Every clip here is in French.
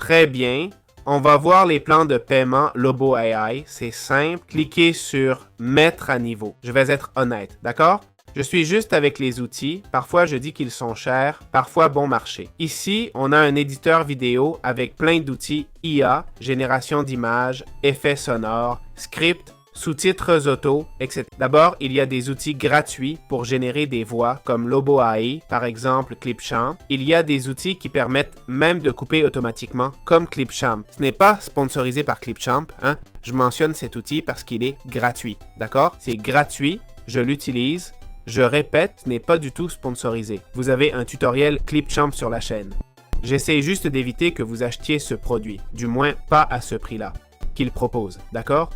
Très bien. On va voir les plans de paiement Lobo AI. C'est simple. Cliquez sur Mettre à niveau. Je vais être honnête, d'accord? Je suis juste avec les outils. Parfois, je dis qu'ils sont chers, parfois bon marché. Ici, on a un éditeur vidéo avec plein d'outils IA, génération d'images, effets sonores, scripts, sous-titres auto, etc. D'abord, il y a des outils gratuits pour générer des voix comme Lobo AI, par exemple Clipchamp. Il y a des outils qui permettent même de couper automatiquement comme Clipchamp. Ce n'est pas sponsorisé par Clipchamp, hein? Je mentionne cet outil parce qu'il est gratuit, d'accord? C'est gratuit, je l'utilise. Je répète, ce n'est pas du tout sponsorisé. Vous avez un tutoriel Clipchamp sur la chaîne. J'essaie juste d'éviter que vous achetiez ce produit, du moins pas à ce prix-là, qu'il propose, d'accord?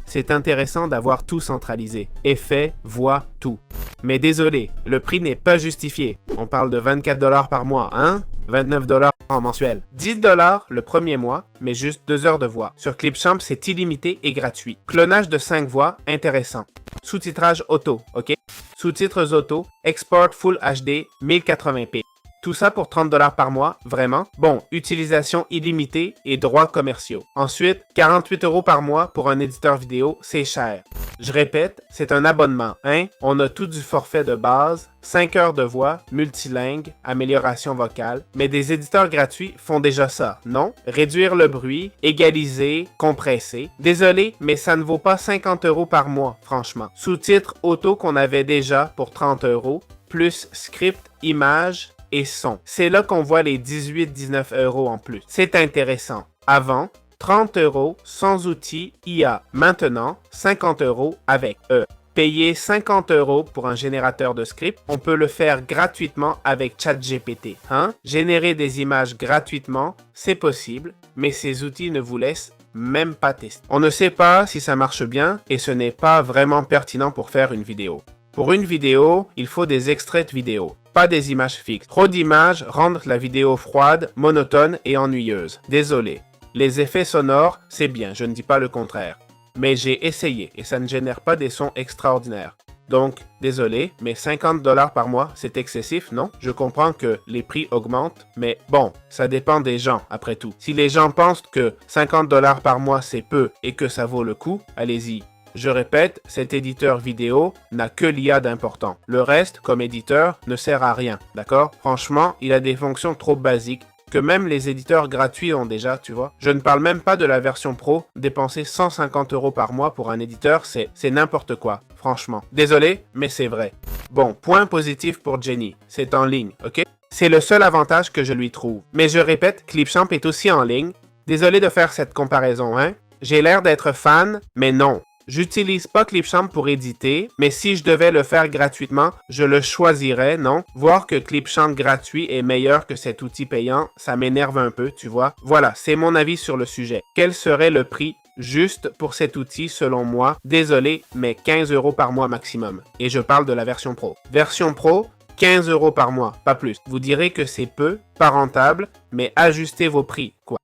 C'est intéressant d'avoir tout centralisé, effets, voix, tout. Mais désolé, le prix n'est pas justifié. On parle de 24$ par mois, hein? 29$ en mensuel. 10$ le premier mois, mais juste 2 heures de voix. Sur Clipchamp, c'est illimité et gratuit. Clonage de 5 voix, intéressant. Sous-titrage auto, ok? Sous-titres auto, export Full HD 1080p. Tout ça pour 30$ par mois, vraiment? Bon, utilisation illimitée et droits commerciaux. Ensuite, 48€ par mois pour un éditeur vidéo, c'est cher. Je répète, c'est un abonnement, hein? On a tout du forfait de base, 5 heures de voix, multilingue, amélioration vocale, mais des éditeurs gratuits font déjà ça, non? Réduire le bruit, égaliser, compresser. Désolé, mais ça ne vaut pas 50€ par mois, franchement. Sous-titres auto qu'on avait déjà pour 30€, plus script, images et son. C'est là qu'on voit les 18-19€ en plus. C'est intéressant. Avant, 30€ sans outils IA. Maintenant, 50€ avec eux. Payer 50€ pour un générateur de script, on peut le faire gratuitement avec ChatGPT. Hein? Générer des images gratuitement, c'est possible, mais ces outils ne vous laissent même pas tester. On ne sait pas si ça marche bien et ce n'est pas vraiment pertinent pour faire une vidéo. Pour une vidéo, il faut des extraits de vidéo, pas des images fixes. Trop d'images rendent la vidéo froide, monotone et ennuyeuse. Désolé. Les effets sonores, c'est bien, je ne dis pas le contraire. Mais j'ai essayé et ça ne génère pas des sons extraordinaires. Donc, désolé, mais 50$ par mois, c'est excessif, non? Je comprends que les prix augmentent, mais bon, ça dépend des gens, après tout. Si les gens pensent que 50$ par mois, c'est peu et que ça vaut le coup, allez-y. Je répète, cet éditeur vidéo n'a que l'IA d'important. Le reste, comme éditeur, ne sert à rien, d'accord? Franchement, il a des fonctions trop basiques que même les éditeurs gratuits ont déjà, tu vois. Je ne parle même pas de la version pro. Dépenser 150€ par mois pour un éditeur, c'est n'importe quoi, franchement. Désolé, mais c'est vrai. Bon, point positif pour Jenny, c'est en ligne, ok? C'est le seul avantage que je lui trouve. Mais je répète, Clipchamp est aussi en ligne. Désolé de faire cette comparaison, hein? J'ai l'air d'être fan, mais non. J'utilise pas Clipchamp pour éditer, mais si je devais le faire gratuitement, je le choisirais, non? Voir que Clipchamp gratuit est meilleur que cet outil payant, ça m'énerve un peu, tu vois? Voilà, c'est mon avis sur le sujet. Quel serait le prix juste pour cet outil selon moi? Désolé, mais 15€ par mois maximum. Et je parle de la version pro. Version pro, 15€ par mois, pas plus. Vous direz que c'est peu, pas rentable, mais ajustez vos prix, quoi.